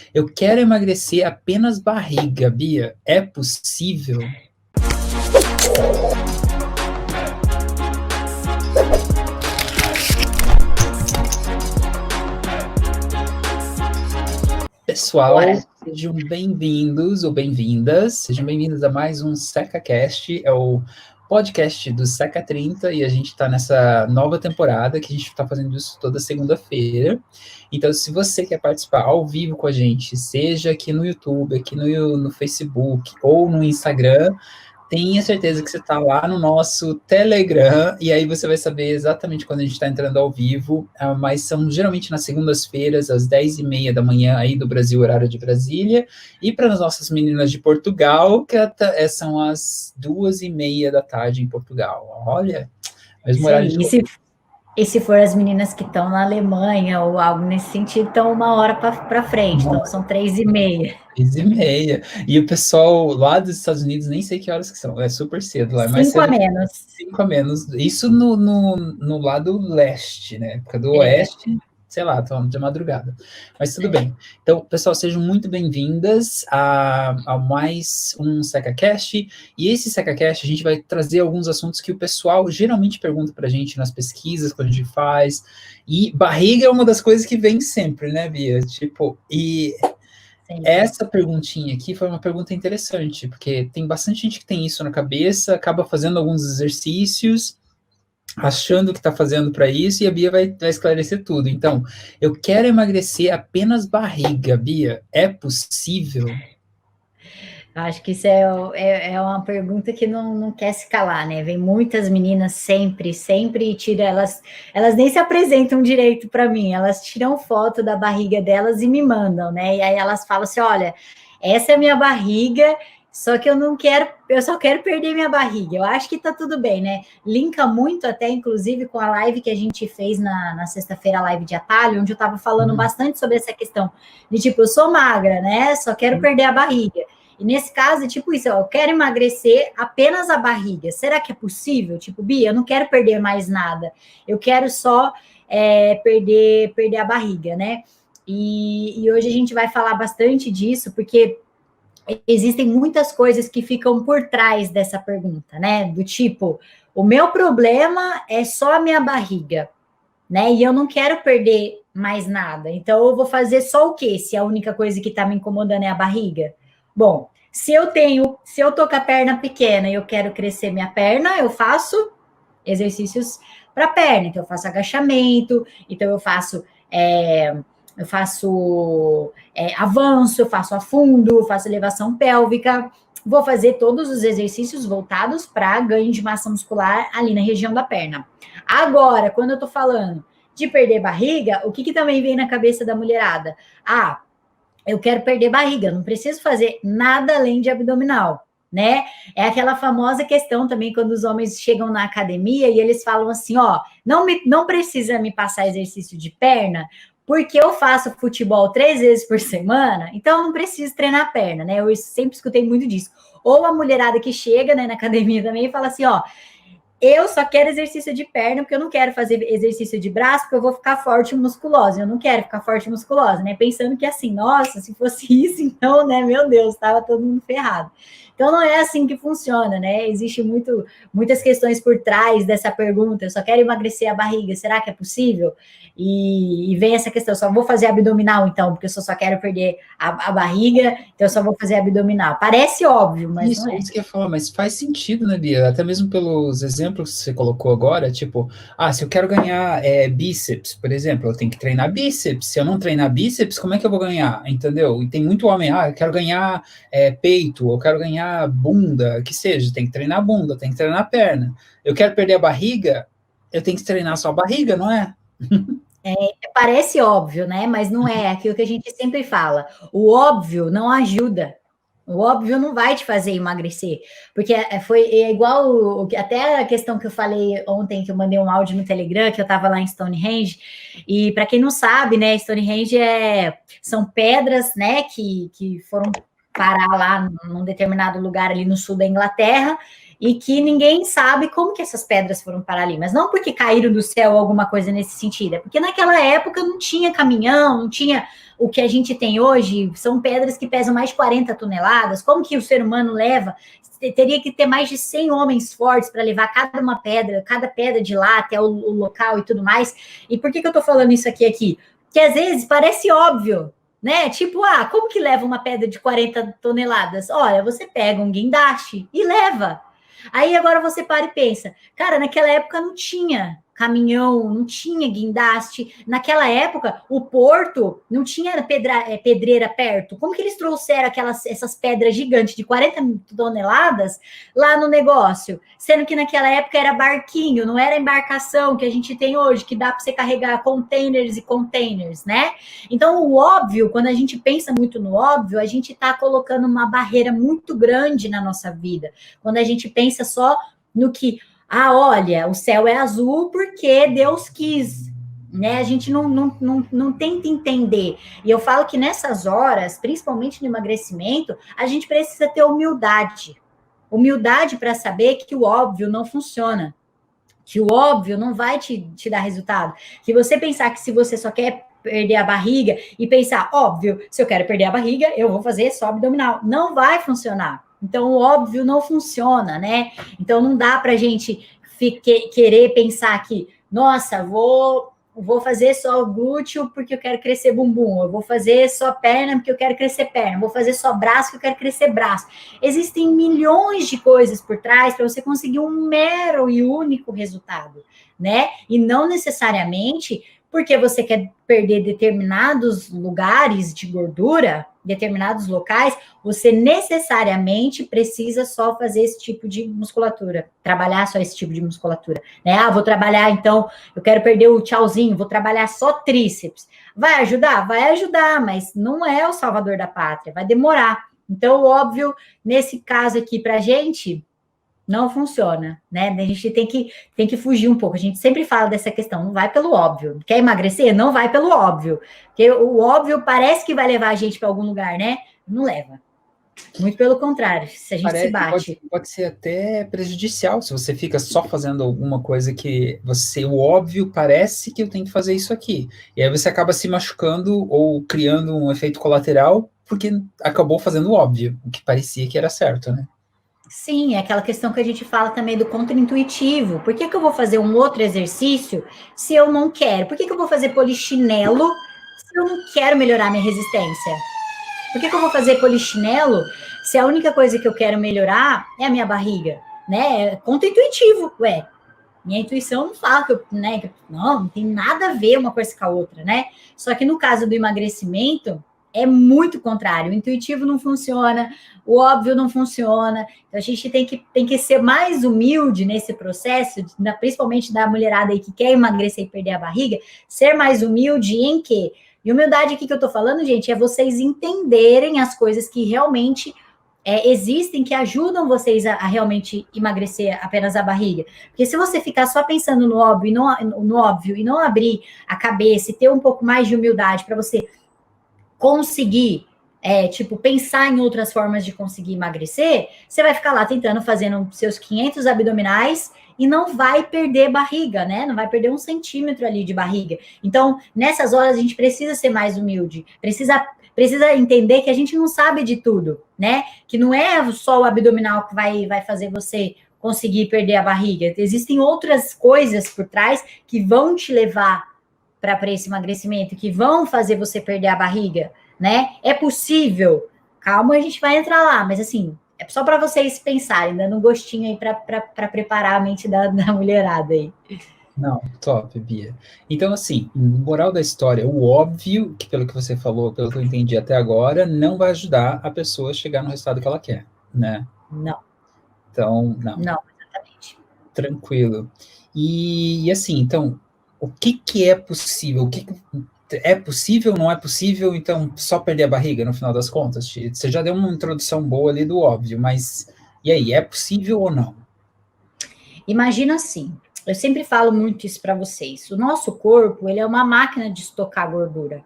Eu quero emagrecer apenas barriga, Bia. É possível? Pessoal, sejam bem-vindos ou bem-vindas. Sejam bem-vindos a mais um SecaCast, é o podcast do Seca 30, e a gente está nessa nova temporada que a gente está fazendo isso toda segunda-feira. Então, se você quer participar ao vivo com a gente, seja aqui no YouTube, aqui no Facebook ou no Instagram, tenha certeza que você está lá no nosso Telegram, e aí você vai saber exatamente quando a gente está entrando ao vivo, mas são geralmente nas segundas-feiras, às 10h30 da manhã, aí do Brasil, horário de Brasília, e para as nossas meninas de Portugal, que são as 2h30 da tarde em Portugal. Olha, mesmo horário de... E se for as meninas que estão na Alemanha ou algo nesse sentido, estão 1 hora para frente, então são 3h30. 3h30. E o pessoal lá dos Estados Unidos, nem sei que horas que são, é super cedo lá, é mais 5 cedo. a menos. 5 a menos. Isso no lado leste, né? Porque do oeste, sei lá, estão de madrugada. Mas tudo bem. Então, pessoal, sejam muito bem-vindas a mais um SecaCast. E esse SecaCast, a gente vai trazer alguns assuntos que o pessoal geralmente pergunta pra gente nas pesquisas que a gente faz. E barriga é uma das coisas que vem sempre, né, Bia? Tipo, essa perguntinha aqui foi uma pergunta interessante, porque tem bastante gente que tem isso na cabeça, acaba fazendo alguns exercícios, achando que está fazendo para isso, e a Bia vai esclarecer tudo. Então, eu quero emagrecer apenas barriga, Bia. É possível? Acho que isso é uma pergunta que não quer se calar, né? Vem muitas meninas sempre tira elas nem se apresentam direito para mim, elas tiram foto da barriga delas e me mandam, né? E aí elas falam assim: olha, essa é a minha barriga, só que eu só quero perder minha barriga. Eu acho que tá tudo bem, né? Linka muito até, inclusive, com a live que a gente fez na sexta-feira, a live de atalho, onde eu tava falando bastante sobre essa questão de tipo, eu sou magra, né? Só quero perder a barriga. E nesse caso, é tipo isso, ó, eu quero emagrecer apenas a barriga. Será que é possível? Tipo, Bia, eu não quero perder mais nada. Eu quero só perder a barriga, né? E hoje a gente vai falar bastante disso, porque existem muitas coisas que ficam por trás dessa pergunta, né? Do tipo, o meu problema é só a minha barriga, né? E eu não quero perder mais nada. Então, eu vou fazer só o quê? Se a única coisa que tá me incomodando é a barriga? Bom, se eu tô com a perna pequena e eu quero crescer minha perna, eu faço exercícios para perna. Então, eu faço agachamento, então eu faço avanço, eu faço afundo, faço elevação pélvica. Vou fazer todos os exercícios voltados para ganho de massa muscular ali na região da perna. Agora, quando eu tô falando de perder barriga, o que também vem na cabeça da mulherada? Ah, eu quero perder barriga, não preciso fazer nada além de abdominal, né? É aquela famosa questão também quando os homens chegam na academia e eles falam assim, ó, não precisa me passar exercício de perna, porque eu faço futebol 3 vezes por semana, então eu não preciso treinar perna, né? Eu sempre escutei muito disso. Ou a mulherada que chega, né, na academia também e fala assim, ó, eu só quero exercício de perna, porque eu não quero fazer exercício de braço, porque eu vou ficar forte e musculosa. Eu não quero ficar forte e musculosa, né? Pensando que assim, nossa, se fosse isso, então, né, meu Deus, estava todo mundo ferrado. Então, não é assim que funciona, né? Existe muitas questões por trás dessa pergunta. Eu só quero emagrecer a barriga, será que é possível? E vem essa questão, só vou fazer abdominal, então, porque eu só quero perder a barriga, então eu só vou fazer abdominal. Parece óbvio, mas não é. Isso que eu ia falar, mas faz sentido, né, Bia? Até mesmo pelos exemplos que você colocou agora, tipo, se eu quero ganhar bíceps, por exemplo, eu tenho que treinar bíceps. Se eu não treinar bíceps, como é que eu vou ganhar? Entendeu? E tem muito homem, eu quero ganhar peito, eu quero ganhar bunda, que seja, tem que treinar bunda, tem que treinar perna. Eu quero perder a barriga, eu tenho que treinar só a barriga, não é? Parece óbvio, né? Mas não é aquilo que a gente sempre fala. O óbvio não ajuda. O óbvio não vai te fazer emagrecer, porque foi igual até a questão que eu falei ontem, que eu mandei um áudio no Telegram, que eu estava lá em Stonehenge, e para quem não sabe, né, Stonehenge são pedras, né, que foram parar lá num determinado lugar ali no sul da Inglaterra, e que ninguém sabe como que essas pedras foram parar ali, mas não porque caíram do céu ou alguma coisa nesse sentido, é porque naquela época não tinha caminhão, não tinha o que a gente tem hoje, são pedras que pesam mais de 40 toneladas, como que o ser humano leva? Teria que ter mais de 100 homens fortes para levar cada pedra de lá até o local e tudo mais. E por que eu tô falando isso aqui? Que às vezes parece óbvio, né? Tipo, como que leva uma pedra de 40 toneladas? Olha, você pega um guindaste e leva. Aí agora você para e pensa, cara, naquela época não tinha caminhão, não tinha guindaste. Naquela época, o porto não tinha pedreira perto. Como que eles trouxeram essas pedras gigantes de 40 toneladas lá no negócio? Sendo que naquela época era barquinho, não era embarcação que a gente tem hoje, que dá para você carregar containers e containers, né? Então, o óbvio, quando a gente pensa muito no óbvio, a gente está colocando uma barreira muito grande na nossa vida. Quando a gente pensa só no que, olha, o céu é azul porque Deus quis, né? A gente não tenta entender. E eu falo que nessas horas, principalmente no emagrecimento, a gente precisa ter humildade. Humildade para saber que o óbvio não funciona. Que o óbvio não vai te dar resultado. Que você pensar que se você só quer perder a barriga e pensar, óbvio, se eu quero perder a barriga, eu vou fazer só abdominal. Não vai funcionar. Então, o óbvio não funciona, né? Então, não dá para a gente querer pensar que, nossa, vou fazer só glúteo porque eu quero crescer bumbum, eu vou fazer só perna porque eu quero crescer perna, vou fazer só braço porque eu quero crescer braço. Existem milhões de coisas por trás para você conseguir um mero e único resultado, né? E não necessariamente porque você quer perder determinados lugares de gordura, determinados locais, você necessariamente precisa só fazer esse tipo de musculatura, trabalhar só esse tipo de musculatura, né? Vou trabalhar, então, eu quero perder o tchauzinho, vou trabalhar só tríceps. Vai ajudar? Vai ajudar, mas não é o salvador da pátria, vai demorar. Então, óbvio, nesse caso aqui, pra gente, não funciona, né? A gente tem que fugir um pouco. A gente sempre fala dessa questão, não vai pelo óbvio. Quer emagrecer? Não vai pelo óbvio. Porque o óbvio parece que vai levar a gente para algum lugar, né? Não leva. Muito pelo contrário, se a gente se bate. Pode ser até prejudicial se você fica só fazendo alguma coisa que o óbvio parece que eu tenho que fazer isso aqui. E aí você acaba se machucando ou criando um efeito colateral porque acabou fazendo o óbvio, o que parecia que era certo, né? Sim, é aquela questão que a gente fala também do contra-intuitivo. Por que eu vou fazer um outro exercício se eu não quero? Por que eu vou fazer polichinelo se eu não quero melhorar minha resistência? Por que eu vou fazer polichinelo se a única coisa que eu quero melhorar é a minha barriga? Né? É contra-intuitivo, ué. Minha intuição não fala que não tem nada a ver uma coisa com a outra, né? Só que no caso do emagrecimento, é muito contrário. O intuitivo não funciona, o óbvio não funciona. Então, a gente tem que ser mais humilde nesse processo, principalmente da mulherada aí que quer emagrecer e perder a barriga, ser mais humilde em quê? E humildade aqui que eu tô falando, gente, é vocês entenderem as coisas que realmente existem, que ajudam vocês a realmente emagrecer apenas a barriga. Porque se você ficar só pensando no óbvio e não abrir a cabeça e ter um pouco mais de humildade para você conseguir, pensar em outras formas de conseguir emagrecer, você vai ficar lá tentando, fazendo seus 500 abdominais e não vai perder barriga, né? Não vai perder 1 centímetro ali de barriga. Então, nessas horas, a gente precisa ser mais humilde, precisa entender que a gente não sabe de tudo, né? Que não é só o abdominal que vai fazer você conseguir perder a barriga. Existem outras coisas por trás que vão te levar para esse emagrecimento, que vão fazer você perder a barriga, né? É possível. Calma, a gente vai entrar lá, mas assim, é só para vocês pensarem, dando um gostinho aí para preparar a mente da mulherada aí. Não, top, Bia. Então, assim, moral da história, o óbvio, que pelo que você falou, pelo que eu entendi até agora, não vai ajudar a pessoa a chegar no resultado que ela quer, né? Não. Então, não. Não, exatamente. Tranquilo. E assim, então, o que é possível? É possível, não é possível, então só perder a barriga no final das contas? Você já deu uma introdução boa ali do óbvio, mas e aí, é possível ou não? Imagina assim, eu sempre falo muito isso para vocês. O nosso corpo, ele é uma máquina de estocar gordura,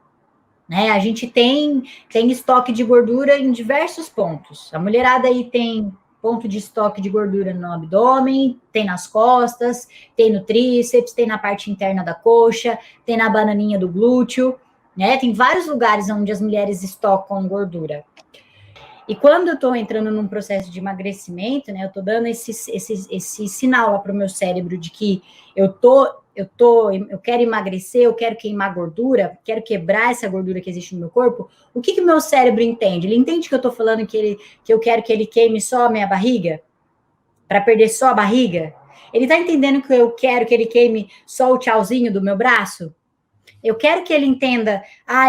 né? A gente tem estoque de gordura em diversos pontos. A mulherada aí tem ponto de estoque de gordura no abdômen, tem nas costas, tem no tríceps, tem na parte interna da coxa, tem na bananinha do glúteo, né? Tem vários lugares onde as mulheres estocam gordura. E quando eu estou entrando num processo de emagrecimento, né, eu estou dando esse sinal lá para o meu cérebro de que eu quero emagrecer, eu quero queimar gordura, quero quebrar essa gordura que existe no meu corpo. O que o meu cérebro entende? Ele entende que eu estou falando que eu quero que ele queime só a minha barriga? Para perder só a barriga? Ele está entendendo que eu quero que ele queime só o tchauzinho do meu braço? Eu quero que ele entenda,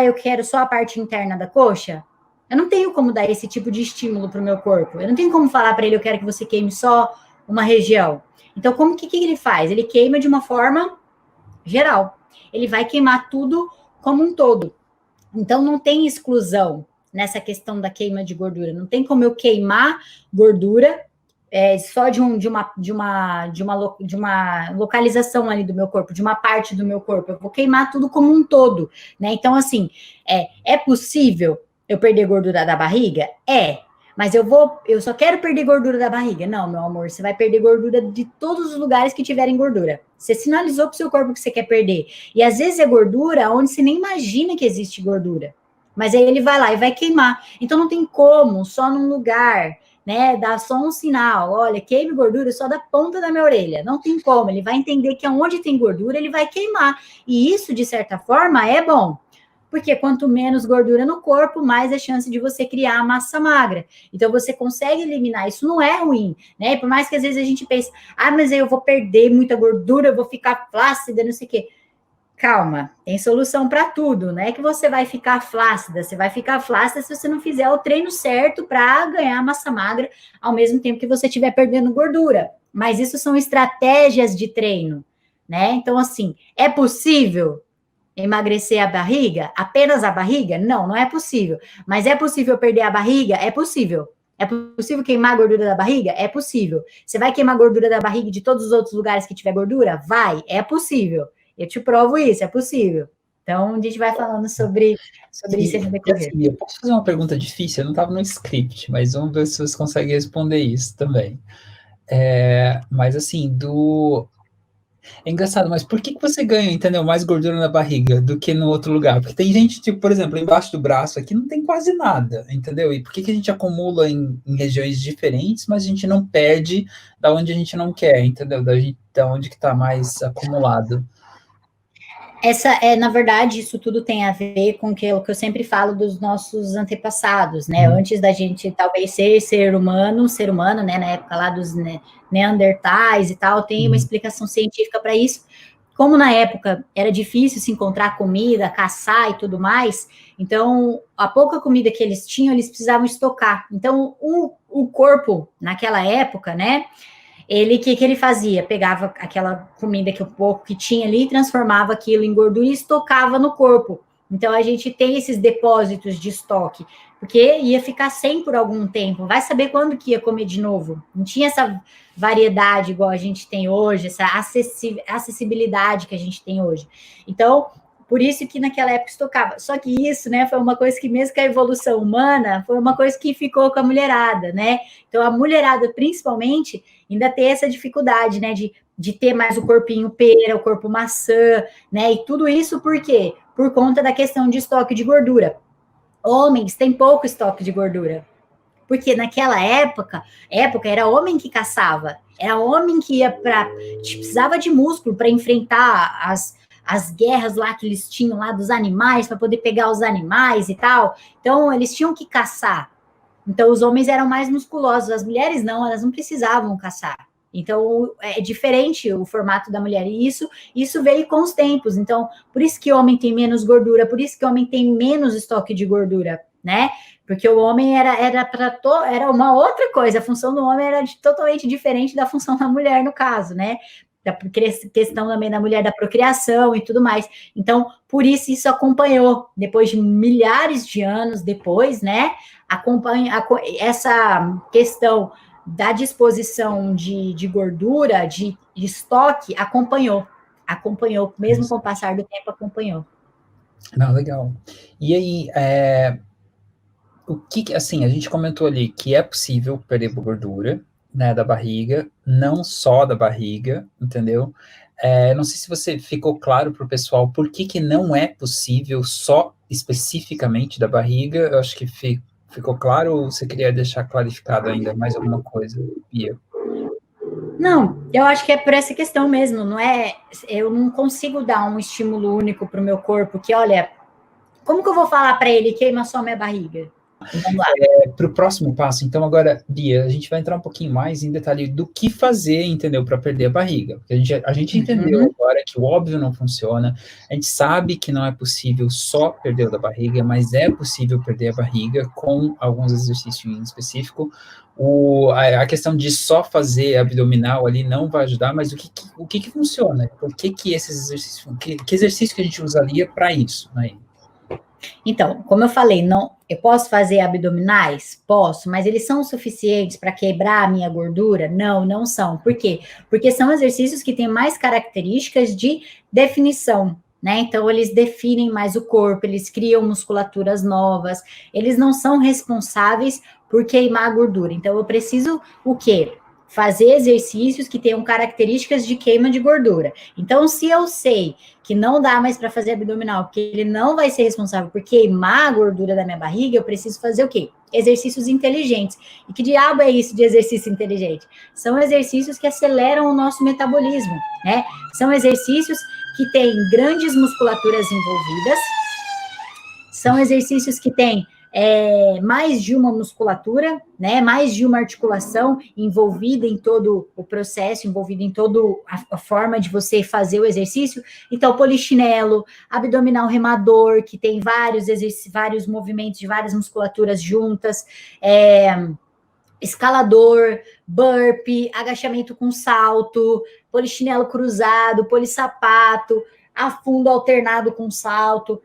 eu quero só a parte interna da coxa? Eu não tenho como dar esse tipo de estímulo para o meu corpo. Eu não tenho como falar para ele, eu quero que você queime só uma região. Então, como que ele faz? Ele queima de uma forma geral. Ele vai queimar tudo como um todo. Então, não tem exclusão nessa questão da queima de gordura. Não tem como eu queimar gordura só de uma localização ali do meu corpo, de uma parte do meu corpo. Eu vou queimar tudo como um todo, né? Então, assim, é possível eu perder gordura da barriga? Mas eu só quero perder gordura da barriga. Não, meu amor, você vai perder gordura de todos os lugares que tiverem gordura. Você sinalizou para o seu corpo que você quer perder. E às vezes é gordura onde você nem imagina que existe gordura. Mas aí ele vai lá e vai queimar. Então não tem como, só num lugar, né, dá só um sinal, olha, queime gordura só da ponta da minha orelha. Não tem como, ele vai entender que onde tem gordura, ele vai queimar. E isso, de certa forma, é bom. Porque quanto menos gordura no corpo, mais a chance de você criar massa magra. Então, você consegue eliminar. Isso não é ruim, né? Por mais que às vezes a gente pense, mas eu vou perder muita gordura, eu vou ficar flácida, não sei o quê. Calma, tem solução para tudo, não é que você vai ficar flácida, você vai ficar flácida se você não fizer o treino certo para ganhar massa magra ao mesmo tempo que você estiver perdendo gordura. Mas isso são estratégias de treino, né? Então, assim, é possível emagrecer a barriga? Apenas a barriga? Não, não é possível. Mas é possível perder a barriga? É possível. É possível queimar a gordura da barriga? É possível. Você vai queimar a gordura da barriga de todos os outros lugares que tiver gordura? Vai, é possível. Eu te provo isso, é possível. Então, a gente vai falando sobre isso no decorrer. Assim, eu posso fazer uma pergunta difícil? Eu não estava no script, mas vamos ver se você consegue responder isso também. Mas assim, é engraçado, mas por que você ganha, entendeu, mais gordura na barriga do que no outro lugar? Porque tem gente, tipo, por exemplo, embaixo do braço aqui não tem quase nada, entendeu? E por que a gente acumula em regiões diferentes, mas a gente não perde da onde a gente não quer, entendeu? Da onde que está mais acumulado. Na verdade, isso tudo tem a ver com o que eu sempre falo dos nossos antepassados, né? Antes da gente talvez ser ser humano, né? Na época lá dos neandertais e tal, tem uma explicação científica para isso. Como na época era difícil se encontrar comida, caçar e tudo mais, então a pouca comida que eles tinham, eles precisavam estocar. Então o corpo, naquela época, né? Que ele fazia? Pegava aquela comida que o pouco que tinha ali, transformava aquilo em gordura e estocava no corpo. Então, a gente tem esses depósitos de estoque, porque ia ficar sem por algum tempo. Vai saber quando que ia comer de novo. Não tinha essa variedade igual a gente tem hoje, essa acessibilidade que a gente tem hoje. Então, por isso que naquela época estocava. Só que isso, né, foi uma coisa que mesmo que a evolução humana, foi uma coisa que ficou com a mulherada, né? Então, a mulherada, principalmente, ainda tem essa dificuldade, né, de ter mais o corpinho pera, o corpo maçã, né? E tudo isso por quê? Por conta da questão de estoque de gordura. Homens têm pouco estoque de gordura. Porque naquela época era homem que caçava, era homem que ia precisava de músculo para enfrentar as guerras lá que eles tinham lá dos animais, para poder pegar os animais e tal. Então, eles tinham que caçar. Então, os homens eram mais musculosos, as mulheres não, elas não precisavam caçar. Então, é diferente o formato da mulher. E isso veio com os tempos. Então, por isso que o homem tem menos gordura, por isso que o homem tem menos estoque de gordura, né? Porque o homem era uma outra coisa. A função do homem era totalmente diferente da função da mulher, no caso, né? Da questão também da mulher da procriação e tudo mais. Então, por isso acompanhou, depois de milhares de anos depois, né? Essa questão da disposição de gordura, de estoque, acompanhou, mesmo com o passar do tempo, acompanhou. Não, legal. E aí, o que, assim, a gente comentou ali que é possível perder gordura, né, da barriga, não só da barriga, entendeu? Não sei se você ficou claro para o pessoal por que que não é possível só especificamente da barriga. Eu acho que ficou claro, ou você queria deixar clarificado ainda mais alguma coisa, Bia? Não, eu acho que é por essa questão mesmo, não é? Eu não consigo dar um estímulo único para o meu corpo que, olha, como que eu vou falar para ele queima só minha barriga? Vamos lá. Para o próximo passo, então agora, Bia, a gente vai entrar um pouquinho mais em detalhe do que fazer, entendeu, para perder a barriga. Porque a gente entendeu Uhum. agora que o óbvio não funciona, a gente sabe que não é possível só perder o da barriga, mas é possível perder a barriga com alguns exercícios em específico. A questão de só fazer abdominal ali não vai ajudar, mas o que funciona? Por que esses exercícios, que exercício que a gente usaria para isso, né? Então, como eu falei, não, eu posso fazer abdominais? Posso, mas eles são suficientes para quebrar a minha gordura? Não, não são. Por quê? Porque são exercícios que têm mais características de definição, né? Então, eles definem mais o corpo, eles criam musculaturas novas, eles não são responsáveis por queimar a gordura. Então, eu preciso o quê? Fazer exercícios que tenham características de queima de gordura. Então, se eu sei que não dá mais para fazer abdominal, porque ele não vai ser responsável por queimar a gordura da minha barriga, eu preciso fazer o quê? Exercícios inteligentes. E que diabo é isso de exercício inteligente? São exercícios que aceleram o nosso metabolismo, né? São exercícios que têm grandes musculaturas envolvidas, são exercícios que têm mais de uma musculatura, né? Mais de uma articulação envolvida em todo o processo, envolvida em toda a forma de você fazer o exercício. Então, polichinelo, abdominal remador, que tem vários movimentos de várias musculaturas juntas, escalador, burpee, agachamento com salto, polichinelo cruzado, polissapato, afundo alternado com salto,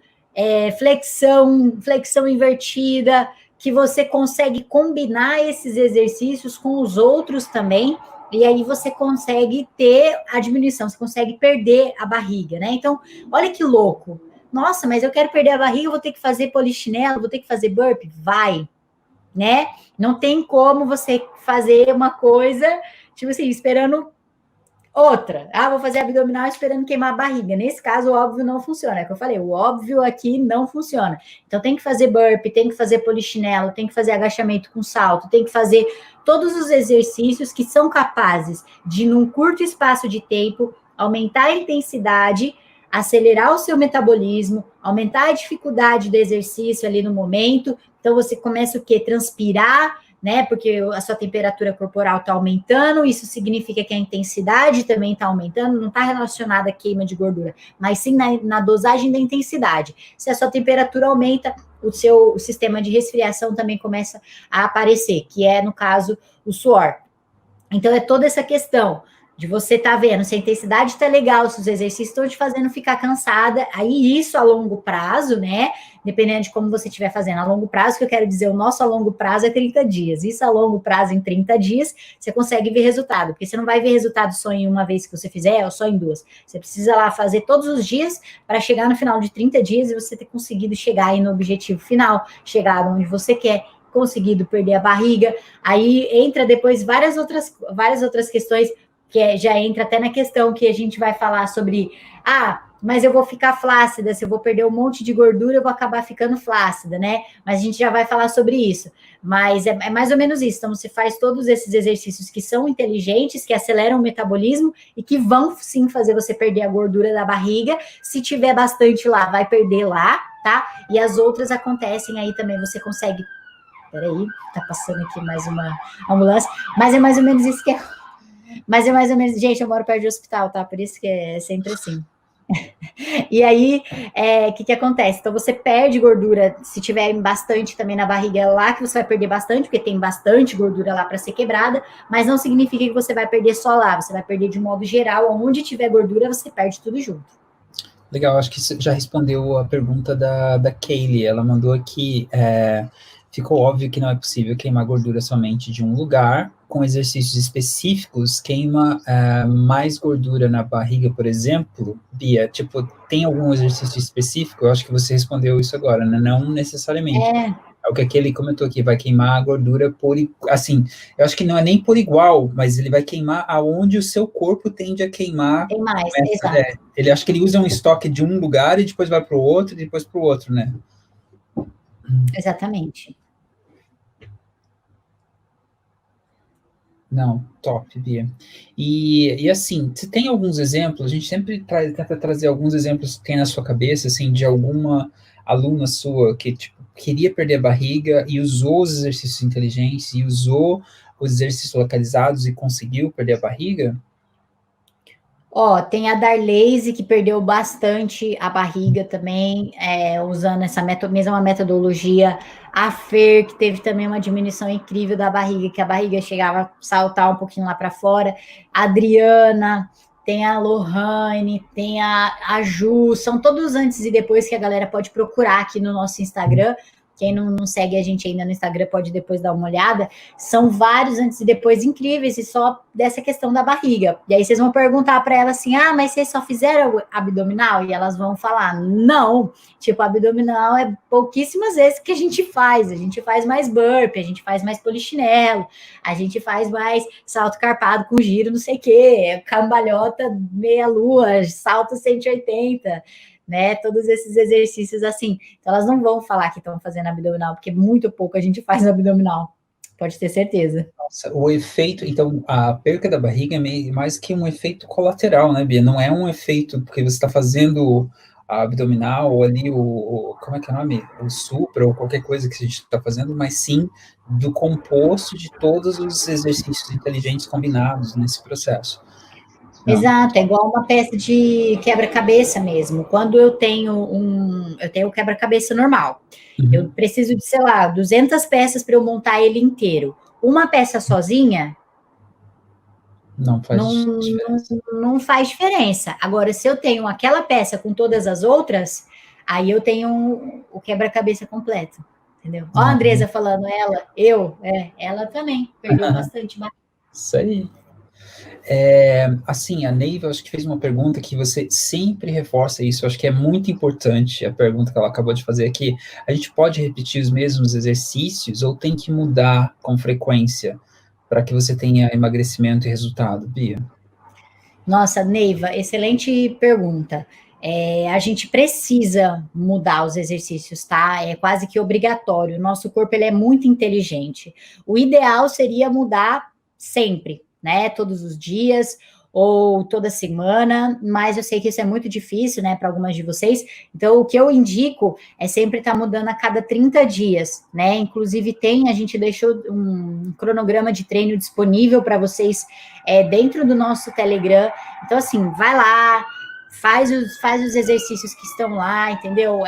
flexão invertida, que você consegue combinar esses exercícios com os outros também, e aí você consegue ter a diminuição, você consegue perder a barriga, né? Então, olha que louco. Nossa, mas eu quero perder a barriga, eu vou ter que fazer polichinelo, vou ter que fazer burpee? Vai, né? Não tem como você fazer uma coisa, tipo assim, esperando outra. Ah, vou fazer abdominal esperando queimar a barriga. Nesse caso, o óbvio não funciona. É o que eu falei, o óbvio aqui não funciona. Então, tem que fazer burpee, tem que fazer polichinelo, tem que fazer agachamento com salto, tem que fazer todos os exercícios que são capazes de, num curto espaço de tempo, aumentar a intensidade, acelerar o seu metabolismo, aumentar a dificuldade do exercício ali no momento. Então, você começa o quê? Transpirar, né? Porque a sua temperatura corporal está aumentando, isso significa que a intensidade também está aumentando, não está relacionada à queima de gordura, mas sim na dosagem da intensidade. Se a sua temperatura aumenta, o sistema de resfriação também começa a aparecer, que é, no caso, o suor. Então, é toda essa questão de você estar vendo se a intensidade está legal, se os exercícios estão te fazendo ficar cansada, aí isso a longo prazo, né? Dependendo de como você estiver fazendo. A longo prazo, que eu quero dizer, o nosso a longo prazo é 30 dias. Isso a longo prazo, em 30 dias, você consegue ver resultado. Porque você não vai ver resultado só em uma vez que você fizer, ou só em duas. Você precisa lá fazer todos os dias para chegar no final de 30 dias e você ter conseguido chegar aí no objetivo final, chegar onde você quer, conseguido perder a barriga. Aí entra depois várias outras questões, que já entra até na questão que a gente vai falar sobre, mas eu vou ficar flácida, se eu vou perder um monte de gordura, eu vou acabar ficando flácida, né? Mas a gente já vai falar sobre isso. Mas é mais ou menos isso. Então, você faz todos esses exercícios que são inteligentes, que aceleram o metabolismo e que vão, sim, fazer você perder a gordura da barriga. Se tiver bastante lá, vai perder lá, tá? E as outras acontecem aí também, você consegue... Peraí, tá passando aqui mais uma ambulância. Mas é mais ou menos isso que é... Mas é mais ou menos... Gente, eu moro perto de hospital, tá? Por isso que é sempre assim. E aí, o que acontece? Então, você perde gordura, se tiver bastante também na barriga, é lá que você vai perder bastante, porque tem bastante gordura lá para ser quebrada, mas não significa que você vai perder só lá, você vai perder de modo geral, onde tiver gordura, você perde tudo junto. Legal, acho que isso já respondeu a pergunta da Kaylee. Ela mandou aqui, ficou óbvio que não é possível queimar gordura somente de um lugar. Com exercícios específicos, queima mais gordura na barriga, por exemplo. Bia, tipo, tem algum exercício específico? Eu acho que você respondeu isso agora, né? Não necessariamente. É o que ele comentou aqui, vai queimar a gordura assim, eu acho que não é nem por igual, mas ele vai queimar aonde o seu corpo tende a queimar. Tem mais, exato. Ele acha que ele usa um estoque de um lugar e depois vai para o outro, e depois para o outro, né? Exatamente. Não, top, Bia. E assim, você tem alguns exemplos, a gente sempre tenta trazer alguns exemplos que tem na sua cabeça, assim, de alguma aluna sua que, tipo, queria perder a barriga e usou os exercícios inteligentes e usou os exercícios localizados e conseguiu perder a barriga? Ó, tem a Darleyse, que perdeu bastante a barriga também, usando essa mesma metodologia. A Fer, que teve também uma diminuição incrível da barriga, que a barriga chegava a saltar um pouquinho lá para fora. A Adriana, tem a Lohane, tem a Ju, são todos antes e depois que a galera pode procurar aqui no nosso Instagram. Quem não segue a gente ainda no Instagram pode depois dar uma olhada. São vários antes e depois incríveis, e só dessa questão da barriga. E aí vocês vão perguntar para ela assim: ah, mas vocês só fizeram abdominal? E elas vão falar: não, tipo, abdominal é pouquíssimas vezes que a gente faz. A gente faz mais burpee, a gente faz mais polichinelo, a gente faz mais salto carpado com giro, não sei o quê, cambalhota meia-lua, salto 180, né? Todos esses exercícios assim. Então, elas não vão falar que estão fazendo abdominal, porque muito pouco a gente faz abdominal. Pode ter certeza. Nossa, o efeito, então, a perca da barriga é mais que um efeito colateral, né, Bia? Não é um efeito porque você está fazendo a abdominal ou ali como é que é o nome? O supra ou qualquer coisa que a gente está fazendo, mas sim do composto de todos os exercícios inteligentes combinados nesse processo. Não. Exato, é igual uma peça de quebra-cabeça mesmo. Quando eu tenho o quebra-cabeça normal. Eu preciso de, sei lá, 200 peças para eu montar ele inteiro. Uma peça sozinha não faz diferença. Não faz diferença. Agora, se eu tenho aquela peça com todas as outras, aí eu tenho o quebra-cabeça completo, entendeu? Ó, a Andresa falando, ela também perdeu bastante. Isso aí. Assim, a Neiva, acho que fez uma pergunta que você sempre reforça isso, acho que é muito importante a pergunta que ela acabou de fazer aqui. A gente pode repetir os mesmos exercícios ou tem que mudar com frequência para que você tenha emagrecimento e resultado, Bia? Nossa, Neiva, excelente pergunta. A gente precisa mudar os exercícios, tá? É quase que obrigatório. O nosso corpo ele é muito inteligente. O ideal seria mudar sempre, né? Todos os dias ou toda semana, mas eu sei que isso é muito difícil, né, para algumas de vocês. Então, o que eu indico é sempre estar mudando a cada 30 dias, né? Inclusive, a gente deixou um cronograma de treino disponível para vocês dentro do nosso Telegram. Então, assim, vai lá, faz os exercícios que estão lá, entendeu?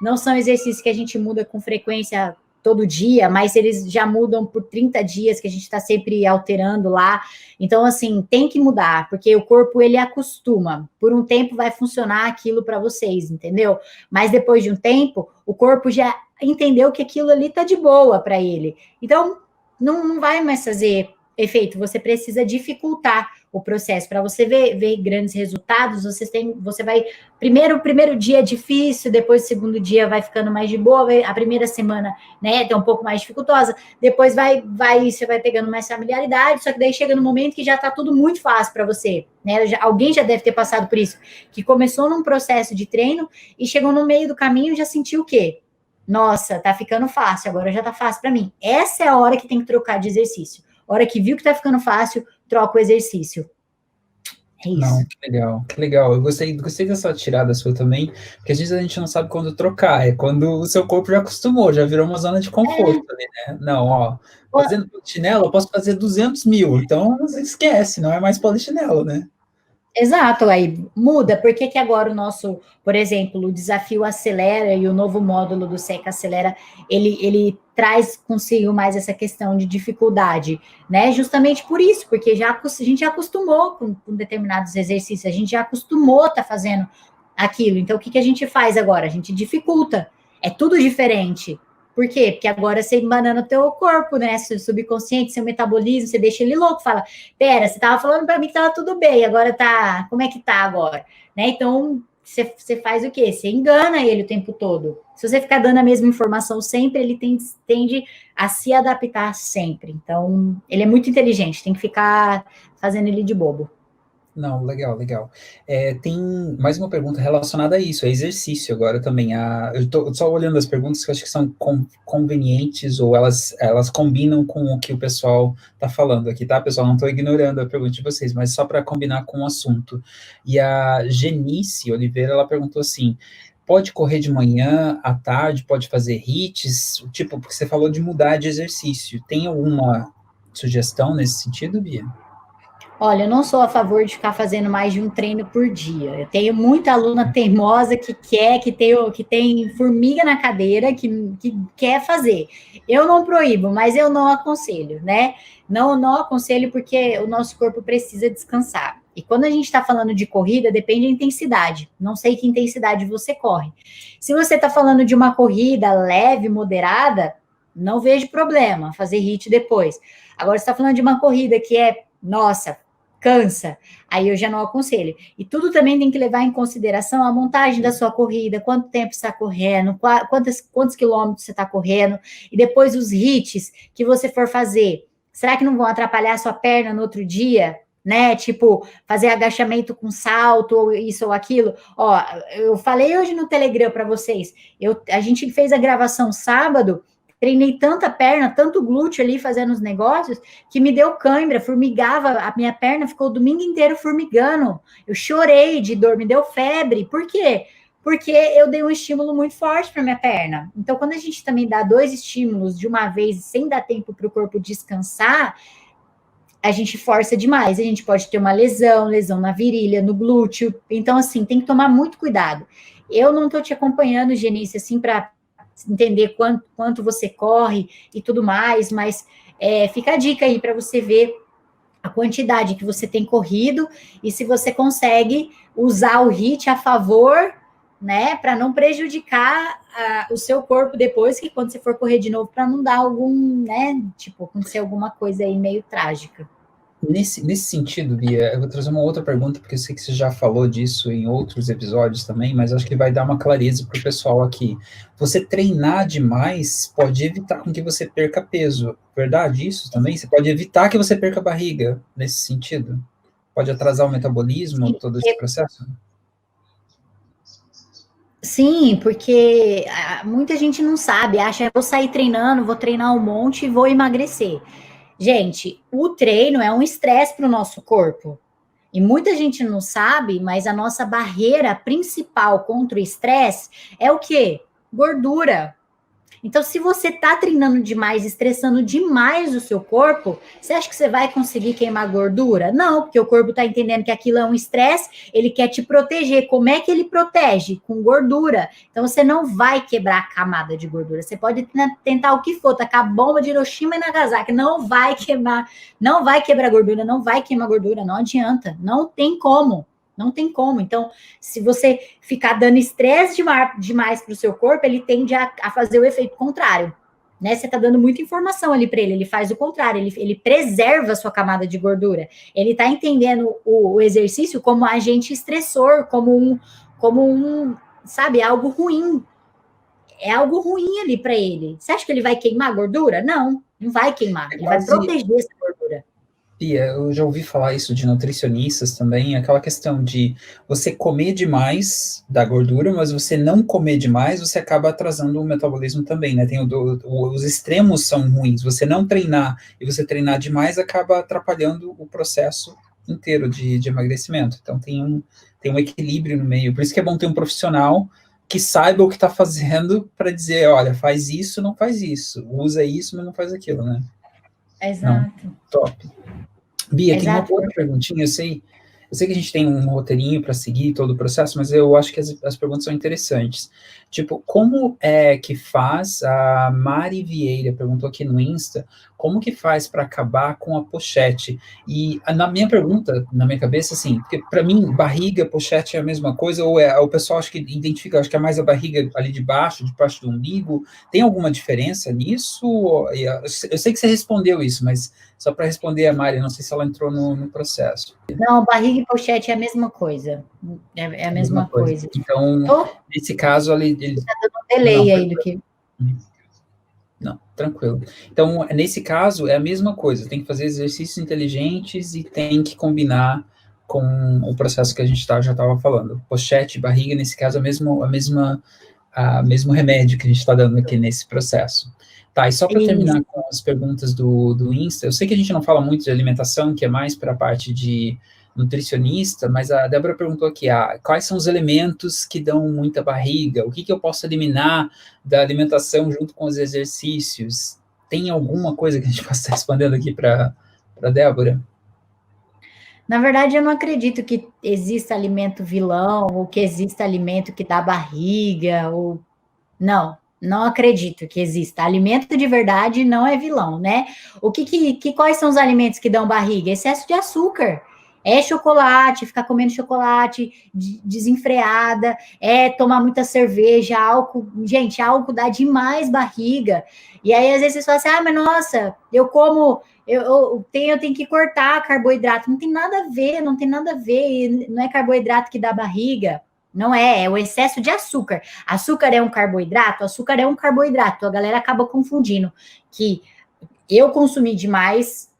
Não são exercícios que a gente muda com frequência todo dia, mas eles já mudam por 30 dias, que a gente está sempre alterando lá. Então, assim, tem que mudar, porque o corpo, ele acostuma. Por um tempo vai funcionar aquilo para vocês, entendeu? Mas depois de um tempo, o corpo já entendeu que aquilo ali tá de boa para ele. Então, não vai mais fazer efeito. Você precisa dificultar o processo. Para você ver grandes resultados, você vai... o primeiro dia é difícil, depois o segundo dia vai ficando mais de boa, a primeira semana, né, tá um pouco mais dificultosa, depois você vai pegando mais familiaridade, só que daí chega no momento que já tá tudo muito fácil para você, né? Alguém já deve ter passado por isso, que começou num processo de treino e chegou no meio do caminho e já sentiu o quê? Nossa, tá ficando fácil, agora já tá fácil para mim. Essa é a hora que tem que trocar de exercício. A hora que viu que tá ficando fácil, troca o exercício. É isso. Não, que legal. Eu gostei dessa tirada sua também, porque às vezes a gente não sabe quando trocar, é quando o seu corpo já acostumou, já virou uma zona de conforto ali, né? Não, ó, fazendo polichinelo, eu posso fazer 200 mil, então esquece, não é mais polichinelo, né? Exato, aí muda, por que agora o nosso, por exemplo, o desafio Acelera e o novo módulo do SECA Acelera, ele traz consigo mais essa questão de dificuldade, né? Justamente por isso, porque a gente já acostumou com determinados exercícios, a gente já acostumou a estar fazendo aquilo, então o que a gente faz agora? A gente dificulta, é tudo diferente, Por quê? Porque agora você embanana o teu corpo, né? Seu subconsciente, seu metabolismo, você deixa ele louco, fala, pera, você tava falando para mim que tava tudo bem, agora tá, como é que tá agora? Né? Então, você faz o quê? Você engana ele o tempo todo. Se você ficar dando a mesma informação sempre, ele tende a se adaptar sempre. Então, ele é muito inteligente, tem que ficar fazendo ele de bobo. Não, legal, legal. Tem mais uma pergunta relacionada a isso, a exercício agora também. Eu estou só olhando as perguntas que eu acho que são convenientes ou elas combinam com o que o pessoal está falando aqui, tá, pessoal? Não estou ignorando a pergunta de vocês, mas só para combinar com o assunto. E a Genice Oliveira, ela perguntou assim, pode correr de manhã, à tarde, pode fazer HIITs? Tipo, porque você falou de mudar de exercício. Tem alguma sugestão nesse sentido, Bia? Olha, eu não sou a favor de ficar fazendo mais de um treino por dia. Eu tenho muita aluna teimosa que quer, que tem formiga na cadeira, que quer fazer. Eu não proíbo, mas eu não aconselho, né? Não aconselho porque o nosso corpo precisa descansar. E quando a gente está falando de corrida, depende da intensidade. Não sei que intensidade você corre. Se você está falando de uma corrida leve, moderada, não vejo problema fazer HIIT depois. Agora, você está falando de uma corrida que é, nossa, cansa, aí eu já não aconselho. E tudo também tem que levar em consideração a montagem da sua corrida, quanto tempo você está correndo, quantos quilômetros você está correndo, e depois os HIITs que você for fazer. Será que não vão atrapalhar a sua perna no outro dia? Né? Tipo, fazer agachamento com salto, ou isso ou aquilo. Ó, eu falei hoje no Telegram para vocês, a gente fez a gravação sábado, treinei tanta perna, tanto glúteo ali fazendo os negócios, que me deu cãibra, formigava, a minha perna ficou o domingo inteiro formigando. Eu chorei de dor, me deu febre. Por quê? Porque eu dei um estímulo muito forte para minha perna. Então, quando a gente também dá 2 estímulos de uma vez, sem dar tempo para o corpo descansar, a gente força demais. A gente pode ter uma lesão na virilha, no glúteo. Então, assim, tem que tomar muito cuidado. Eu não estou te acompanhando, Genice, assim, para entender quanto você corre e tudo mais, mas fica a dica aí para você ver a quantidade que você tem corrido e se você consegue usar o HIIT a favor, né, para não prejudicar o seu corpo depois, que quando você for correr de novo, para não dar algum, né, tipo, acontecer alguma coisa aí meio trágica. Nesse sentido, Bia, eu vou trazer uma outra pergunta, porque eu sei que você já falou disso em outros episódios também, mas acho que vai dar uma clareza para o pessoal aqui. Você treinar demais pode evitar com que você perca peso, verdade isso também? Você pode evitar que você perca barriga, nesse sentido? Pode atrasar o metabolismo, todo esse processo? Sim, porque muita gente não sabe, acha, vou sair treinando, vou treinar um monte e vou emagrecer. Gente, o treino é um estresse para o nosso corpo. E muita gente não sabe, mas a nossa barreira principal contra o estresse é o quê? Gordura. Então, se você está treinando demais, estressando demais o seu corpo, você acha que você vai conseguir queimar gordura? Não, porque o corpo está entendendo que aquilo é um estresse, ele quer te proteger. Como é que ele protege? Com gordura. Então, você não vai quebrar a camada de gordura. Você pode tentar o que for, tacar a bomba de Hiroshima e Nagasaki, não vai queimar, não vai quebrar gordura, não vai queimar gordura, não adianta, não tem como. Não tem como. Então, se você ficar dando estresse demais para o seu corpo, ele tende a fazer o efeito contrário. Né? Você está dando muita informação ali para ele faz o contrário, ele preserva a sua camada de gordura. Ele está entendendo o exercício como agente estressor, como um, sabe, algo ruim. É algo ruim ali para ele. Você acha que ele vai queimar a gordura? Não, não vai queimar. Ele vai proteger essa gordura. Pia, eu já ouvi falar isso de nutricionistas também, aquela questão de você comer demais da gordura, mas você não comer demais, você acaba atrasando o metabolismo também, né? Os extremos são ruins. Você não treinar e você treinar demais acaba atrapalhando o processo inteiro de emagrecimento. Então tem um equilíbrio no meio. Por isso que é bom ter um profissional que saiba o que está fazendo para dizer, olha, faz isso, não faz isso, usa isso, mas não faz aquilo, né? Exato. Não, top. Bia, Exato. tem uma outra perguntinha, eu sei, Eu sei que a gente tem um roteirinho para seguir todo o processo, mas eu acho que as perguntas são interessantes. Tipo, como é que faz, a Mari Vieira perguntou aqui no Insta, como que faz para acabar com a pochete? E na minha pergunta, na minha cabeça, assim, porque para mim, barriga, pochete é a mesma coisa, ou o pessoal acho que identifica, acho que é mais a barriga ali de baixo do umbigo, tem alguma diferença nisso? Eu sei que você respondeu isso, mas só para responder a Mari, não sei se ela entrou no processo. Não, barriga e pochete é a mesma coisa. É a mesma coisa. Então, Tô nesse caso, ele dando um delay não, aí do que... não, tranquilo. Então, nesse caso, é a mesma coisa, tem que fazer exercícios inteligentes e tem que combinar com o processo que a gente já estava falando. Pochete, barriga, nesse caso, a mesmo remédio que a gente está dando aqui nesse processo. Tá, e só para terminar com as perguntas do Insta, eu sei que a gente não fala muito de alimentação, que é mais para a parte de nutricionista, mas a Débora perguntou aqui, quais são os elementos que dão muita barriga? O que eu posso eliminar da alimentação junto com os exercícios? Tem alguma coisa que a gente possa estar respondendo aqui para a Débora? Na verdade, eu não acredito que exista alimento vilão, ou que exista alimento que dá barriga, ou... Não acredito que exista. Alimento de verdade não é vilão, né? Quais são os alimentos que dão barriga? Excesso de açúcar. É chocolate, ficar comendo chocolate desenfreada, é tomar muita cerveja, álcool. Gente, álcool dá demais barriga. E aí, às vezes, vocês falam assim, mas nossa, eu como... Eu tenho que cortar carboidrato. Não tem nada a ver, não tem nada a ver. Não é carboidrato que dá barriga. Não é o excesso de açúcar. Açúcar é um carboidrato? Açúcar é um carboidrato. A galera acaba confundindo que eu consumi demais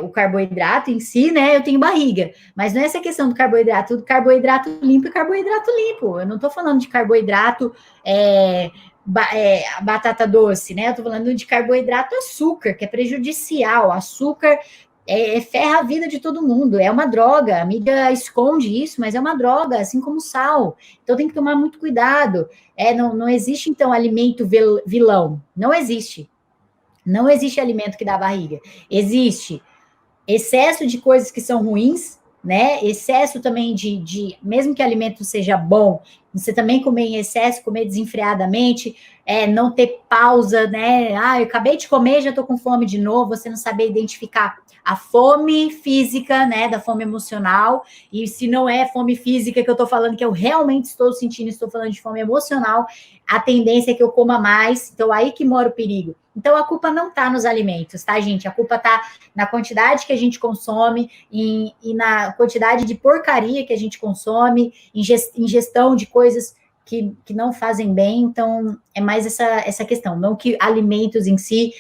o carboidrato em si, né? Eu tenho barriga. Mas não é essa questão do carboidrato limpo e carboidrato limpo. Eu não estou falando de carboidrato batata doce, né? Eu tô falando de carboidrato açúcar, que é prejudicial. Açúcar ferra a vida de todo mundo, é uma droga. A mídia esconde isso, mas é uma droga, assim como sal. Então tem que tomar muito cuidado. Não existe, então, alimento vilão. Não existe. Não existe alimento que dá barriga. Existe excesso de coisas que são ruins, né? Excesso também mesmo que o alimento seja bom, você também comer em excesso, comer desenfreadamente, não ter pausa, né? Eu acabei de comer, já tô com fome de novo, você não saber identificar a fome física, né, da fome emocional, e se não é fome física que eu tô falando, que eu realmente estou sentindo, estou falando de fome emocional, a tendência é que eu coma mais, então aí que mora o perigo. Então a culpa não tá nos alimentos, tá, gente? A culpa tá na quantidade que a gente consome e na quantidade de porcaria que a gente consome, ingestão de coisas que não fazem bem. Então, é mais essa questão. Não que alimentos em si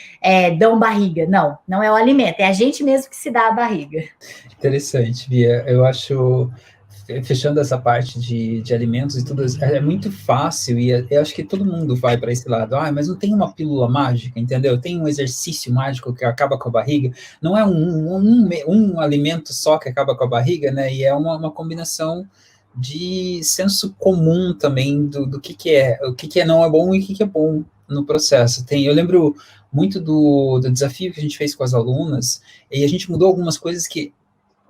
dão barriga. Não é o alimento. É a gente mesmo que se dá a barriga. Interessante, Bia. Eu acho, fechando essa parte de alimentos e tudo, é muito fácil, e eu acho que todo mundo vai para esse lado. Mas não tem uma pílula mágica, entendeu? Tem um exercício mágico que acaba com a barriga. Não é um alimento só que acaba com a barriga, né? E é uma combinação de senso comum também do o que não é bom e o que é bom no processo. Eu lembro muito do desafio que a gente fez com as alunas, e a gente mudou algumas coisas que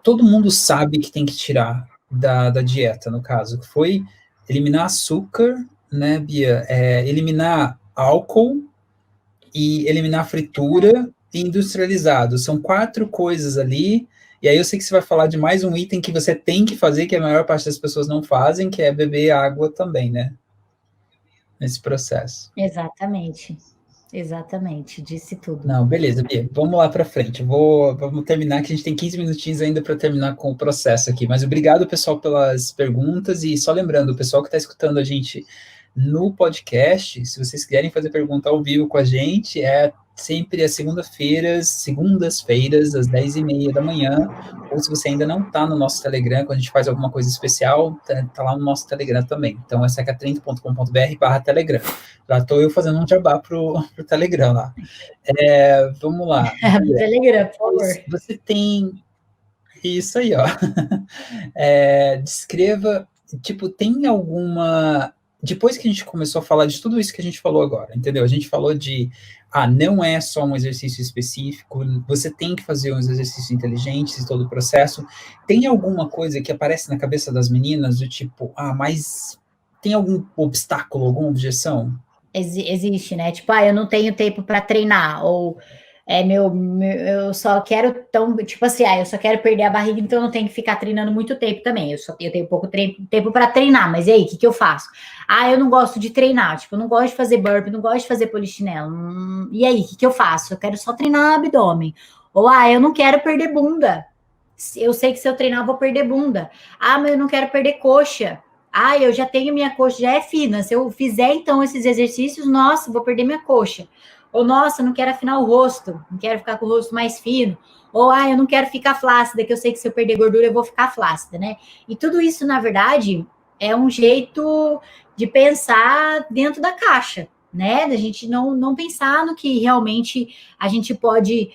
todo mundo sabe que tem que tirar da dieta, no caso, que foi eliminar açúcar, né, Bia? Eliminar álcool e eliminar fritura e industrializado. São 4 coisas ali, e aí eu sei que você vai falar de mais um item que você tem que fazer, que a maior parte das pessoas não fazem, que é beber água também, né? Nesse processo. Exatamente, disse tudo. Não, beleza, Bia, vamos lá para frente. Vamos terminar, que a gente tem 15 minutinhos ainda para terminar com o processo aqui. Mas obrigado, pessoal, pelas perguntas. E só lembrando, o pessoal que está escutando a gente no podcast, se vocês quiserem fazer pergunta ao vivo com a gente, é sempre às segundas-feiras, às 10h30 da manhã. Ou se você ainda não está no nosso Telegram, quando a gente faz alguma coisa especial, tá lá no nosso Telegram também. Então é seca30.com.br/Telegram. Já estou eu fazendo um jabá pro Telegram lá. Vamos lá. Telegram, por favor. Você tem isso aí, ó. Descreva, tipo, tem alguma depois que a gente começou a falar de tudo isso que a gente falou agora, entendeu? A gente falou de, não é só um exercício específico, você tem que fazer uns exercícios inteligentes e todo o processo. Tem alguma coisa que aparece na cabeça das meninas do tipo, mas tem algum obstáculo, alguma objeção? Existe, né? Tipo, eu não tenho tempo para treinar, ou eu só quero tão, tipo assim, eu só quero perder a barriga, então eu não tenho que ficar treinando muito tempo também. Eu tenho pouco tempo para treinar, mas e aí, o que eu faço? Eu não gosto de treinar, tipo, eu não gosto de fazer burpee, não gosto de fazer polichinelo. E aí, o que eu faço? Eu quero só treinar abdômen. Ou eu não quero perder bunda. Eu sei que se eu treinar, eu vou perder bunda. Mas eu não quero perder coxa. Eu já tenho minha coxa, já é fina. Se eu fizer, então, esses exercícios, nossa, vou perder minha coxa. Ou, nossa, não quero afinar o rosto, não quero ficar com o rosto mais fino. Ou, eu não quero ficar flácida, que eu sei que se eu perder gordura, eu vou ficar flácida, né? E tudo isso, na verdade, é um jeito de pensar dentro da caixa, né? Da gente não pensar no que realmente a gente pode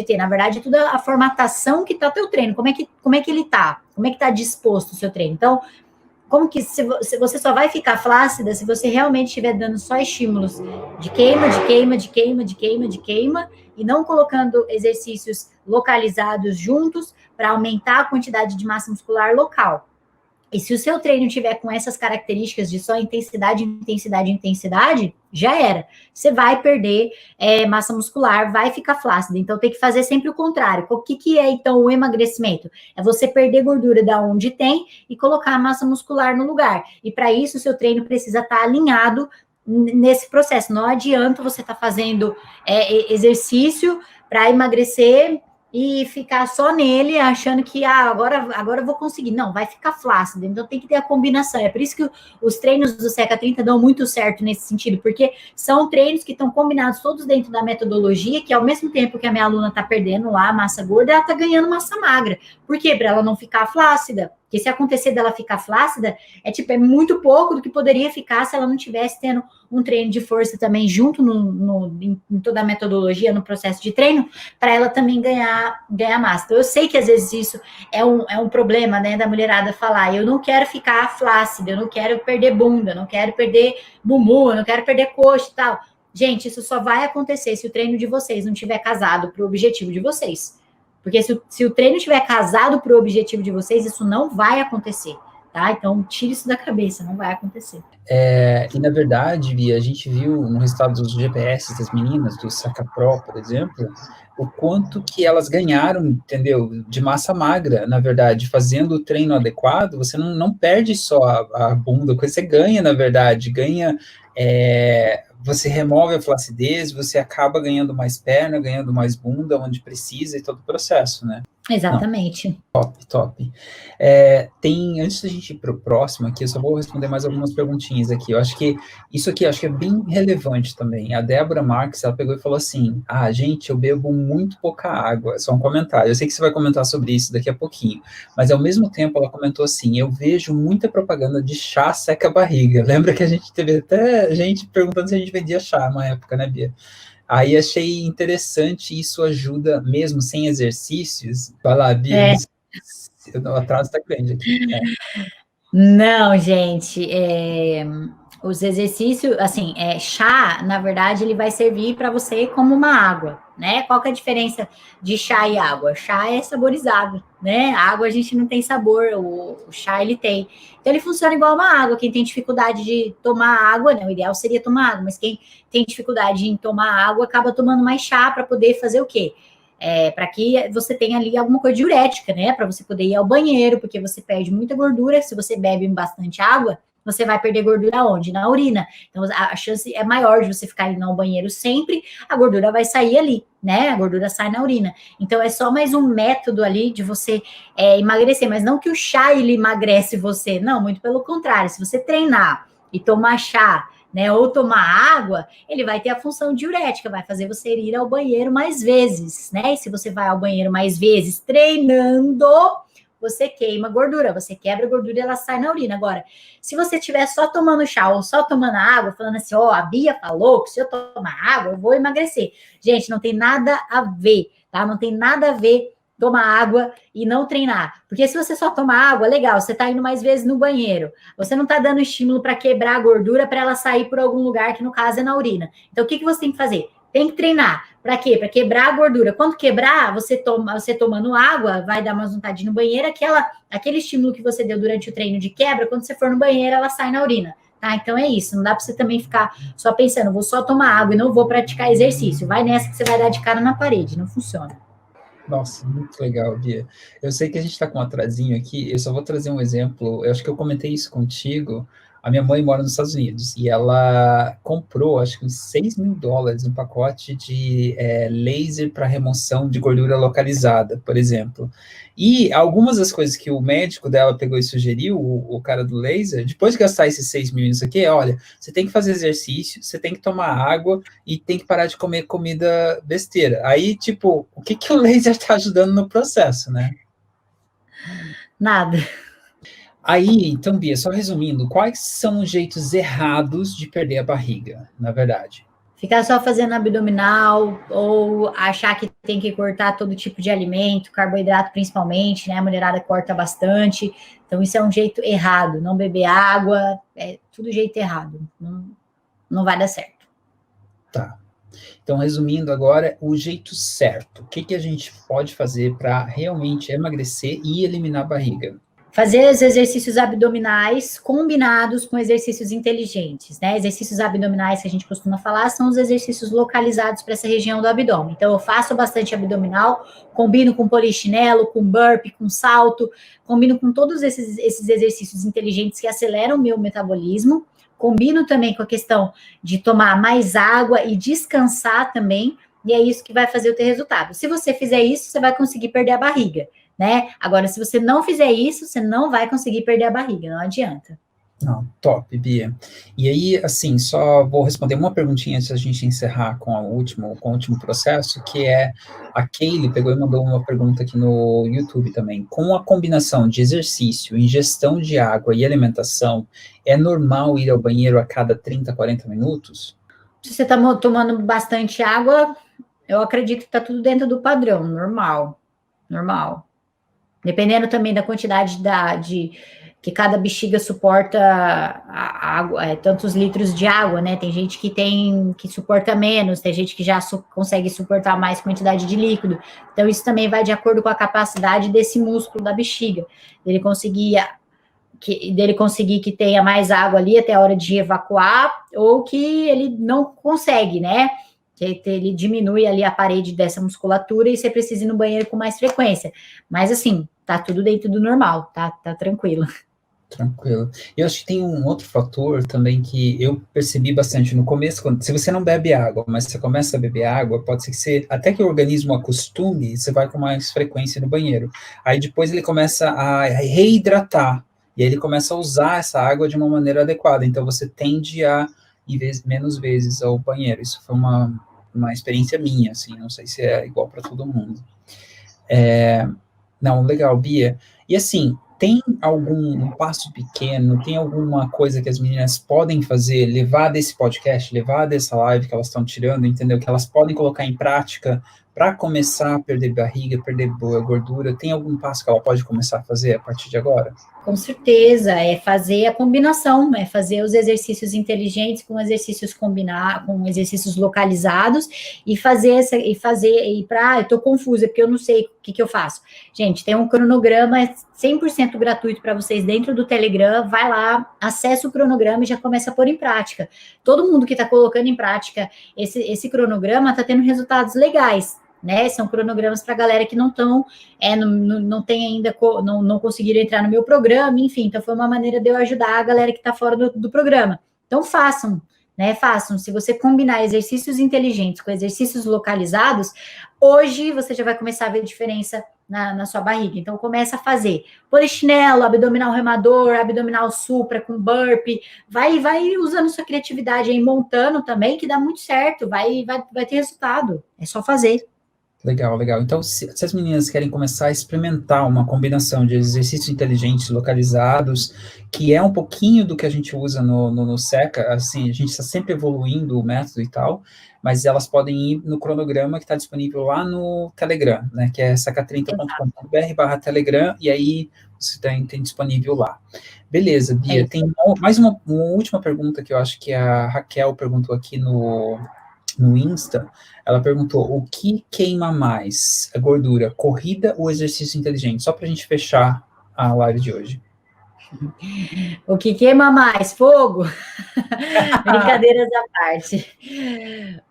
ter. Na verdade, toda a formatação que tá o teu treino, como é que ele tá? Como é que tá disposto o seu treino? Então, como que se você só vai ficar flácida se você realmente estiver dando só estímulos de queima, de queima, de queima, de queima, de queima, e não colocando exercícios localizados juntos para aumentar a quantidade de massa muscular local. E se o seu treino tiver com essas características de só intensidade, intensidade, intensidade, já era. Você vai perder massa muscular, vai ficar flácida. Então tem que fazer sempre o contrário. O que é então o emagrecimento? É você perder gordura da onde tem e colocar a massa muscular no lugar. E para isso o seu treino precisa estar alinhado nesse processo. Não adianta você estar fazendo exercício para emagrecer e ficar só nele, achando que agora eu vou conseguir. Não, vai ficar flácido, então tem que ter a combinação. É por isso que os treinos do Seca 30 dão muito certo nesse sentido, porque são treinos que estão combinados todos dentro da metodologia, que ao mesmo tempo que a minha aluna está perdendo lá a massa gorda, ela está ganhando massa magra. Por quê? Para ela não ficar flácida. Porque se acontecer dela ficar flácida, é muito pouco do que poderia ficar se ela não tivesse tendo um treino de força também junto em toda a metodologia, no processo de treino, para ela também ganhar massa. Então, eu sei que às vezes isso é um problema, né, da mulherada falar, eu não quero ficar flácida, eu não quero perder bunda, eu não quero perder bumbum, eu não quero perder coxa e tal. Gente, isso só vai acontecer se o treino de vocês não tiver casado para o objetivo de vocês. Porque se o treino estiver casado para o objetivo de vocês, isso não vai acontecer, tá? Então, tire isso da cabeça, não vai acontecer. E, na verdade, Bia, a gente viu no resultado dos GPS das meninas, do Saca Pro, por exemplo, o quanto que elas ganharam, entendeu? De massa magra, na verdade, fazendo o treino adequado, você não perde só a bunda, você ganha, na verdade, você remove a flacidez, você acaba ganhando mais perna, ganhando mais bunda, onde precisa e todo o processo, né? Exatamente. Top. Antes da gente ir para o próximo aqui, eu só vou responder mais algumas perguntinhas aqui. Eu acho que isso aqui é bem relevante também. A Débora Marques, ela pegou e falou assim, gente, eu bebo muito pouca água. Só um comentário. Eu sei que você vai comentar sobre isso daqui a pouquinho, mas ao mesmo tempo ela comentou assim, eu vejo muita propaganda de chá seca a barriga. Lembra que a gente teve até gente perguntando se a gente vendia chá na época, né, Bia? Aí achei interessante, isso ajuda mesmo sem exercícios. Vai lá, Bia, o atraso está grande aqui. Não, gente, os exercícios, assim, chá, na verdade, ele vai servir para você como uma água, né? Qual que é a diferença de chá e água? Chá é saborizado, né? A água a gente não tem sabor, o chá ele tem. Então ele funciona igual uma água. Quem tem dificuldade de tomar água, né? O ideal seria tomar água, mas quem tem dificuldade em tomar água acaba tomando mais chá para poder fazer o quê? Para que você tenha ali alguma coisa diurética, né? Para você poder ir ao banheiro, porque você perde muita gordura. Se você bebe bastante água, você vai perder gordura onde? Na urina. Então, a chance é maior de você ficar indo ao banheiro sempre, a gordura vai sair ali, né? A gordura sai na urina. Então, é só mais um método ali de você emagrecer, mas não que o chá ele emagrece você, não, muito pelo contrário. Se você treinar e tomar chá, né, ou tomar água, ele vai ter a função diurética, vai fazer você ir ao banheiro mais vezes, né? E se você vai ao banheiro mais vezes treinando, você queima gordura, você quebra gordura e ela sai na urina. Agora, se você estiver só tomando chá ou só tomando água, falando assim, a Bia falou que se eu tomar água, eu vou emagrecer. Gente, não tem nada a ver, tá? Não tem nada a ver tomar água e não treinar. Porque se você só tomar água, legal, você está indo mais vezes no banheiro. Você não está dando estímulo para quebrar a gordura para ela sair por algum lugar, que no caso é na urina. Então, o que você tem que fazer? Tem que treinar. Para quê? Para quebrar a gordura. Quando quebrar, você tomando água, vai dar mais vontade no banheiro, aquele estímulo que você deu durante o treino de quebra, quando você for no banheiro, ela sai na urina. Tá? Então é isso, não dá para você também ficar só pensando, vou só tomar água e não vou praticar exercício. Vai nessa que você vai dar de cara na parede, não funciona. Nossa, muito legal, Bia. Eu sei que a gente está com um atrasinho aqui, eu só vou trazer um exemplo. Eu acho que eu comentei isso contigo. A minha mãe mora nos Estados Unidos e ela comprou, acho que uns US$ 6.000, um pacote de laser para remoção de gordura localizada, por exemplo. E algumas das coisas que o médico dela pegou e sugeriu, o cara do laser, depois de gastar esses 6 mil nisso aqui, olha, você tem que fazer exercício, você tem que tomar água e tem que parar de comer comida besteira. Aí, tipo, o que o laser está ajudando no processo, né? Nada. Aí, então, Bia, só resumindo, quais são os jeitos errados de perder a barriga, na verdade? Ficar só fazendo abdominal ou achar que tem que cortar todo tipo de alimento, carboidrato principalmente, né? A mulherada corta bastante. Então, isso é um jeito errado. Não beber água, é tudo jeito errado. Não vai dar certo. Tá. Então, resumindo agora, o jeito certo. O que a gente pode fazer para realmente emagrecer e eliminar a barriga? Fazer os exercícios abdominais combinados com exercícios inteligentes, né? Exercícios abdominais que a gente costuma falar são os exercícios localizados para essa região do abdômen. Então, eu faço bastante abdominal, combino com polichinelo, com burpee, com salto, combino com todos esses exercícios inteligentes que aceleram o meu metabolismo. Combino também com a questão de tomar mais água e descansar também, e é isso que vai fazer eu ter resultado. Se você fizer isso, você vai conseguir perder a barriga, né? Agora, se você não fizer isso, você não vai conseguir perder a barriga, não adianta. Não, top, Bia. E aí, assim, só vou responder uma perguntinha antes da gente encerrar com o último processo, que é a Kaylee pegou e mandou uma pergunta aqui no YouTube também. Com a combinação de exercício, ingestão de água e alimentação, é normal ir ao banheiro a cada 30, 40 minutos? Se você está tomando bastante água, eu acredito que está tudo dentro do padrão, normal. Dependendo também da quantidade que cada bexiga suporta a água, tantos litros de água, né? Tem gente que suporta menos, tem gente que já consegue suportar mais quantidade de líquido. Então, isso também vai de acordo com a capacidade desse músculo da bexiga, dele conseguir que tenha mais água ali até a hora de evacuar, ou que ele não consegue, né? Que ele diminui ali a parede dessa musculatura e você precisa ir no banheiro com mais frequência. Mas assim, tá tudo dentro do normal, tá tranquilo. Tranquilo. Eu acho que tem um outro fator também que eu percebi bastante no começo, se você não bebe água, mas você começa a beber água, pode ser que até que o organismo acostume, você vai com mais frequência no banheiro. Aí depois ele começa a reidratar, e aí ele começa a usar essa água de uma maneira adequada, então você tende a ir menos vezes ao banheiro. Isso foi uma experiência minha, assim, não sei se é igual para todo mundo. Não, legal, Bia. E assim, tem algum passo pequeno, tem alguma coisa que as meninas podem fazer, levar desse podcast, levar dessa live que elas estão tirando, entendeu? Que elas podem colocar em prática para começar a perder barriga, perder gordura? Tem algum passo que ela pode começar a fazer a partir de agora? Com certeza, é fazer a combinação, é fazer os exercícios inteligentes com exercícios com exercícios localizados e eu tô confusa porque eu não sei o que eu faço. Gente, tem um cronograma 100% gratuito para vocês dentro do Telegram, vai lá, acessa o cronograma e já começa a pôr em prática. Todo mundo que está colocando em prática esse cronograma está tendo resultados legais, né? São cronogramas para galera que não estão, não tem ainda, não conseguiram entrar no meu programa, enfim, então foi uma maneira de eu ajudar a galera que está fora do programa. Então façam, né? Façam. Se você combinar exercícios inteligentes com exercícios localizados, hoje você já vai começar a ver diferença na sua barriga. Então começa a fazer polichinelo, abdominal remador, abdominal supra com burpee, vai usando sua criatividade aí, montando também, que dá muito certo, vai ter resultado. É só fazer. Legal, legal. Então, se as meninas querem começar a experimentar uma combinação de exercícios inteligentes localizados, que é um pouquinho do que a gente usa no SECA, assim, a gente está sempre evoluindo o método e tal, mas elas podem ir no cronograma que está disponível lá no Telegram, né, que é seca30.com.br/Telegram, e aí você tem disponível lá. Beleza, É Bia. isso. Tem mais uma última pergunta que eu acho que a Raquel perguntou aqui no Insta. Ela perguntou: o que queima mais? A gordura, corrida ou exercício inteligente? Só para a gente fechar a live de hoje. O que queima mais? Fogo? Brincadeiras à parte.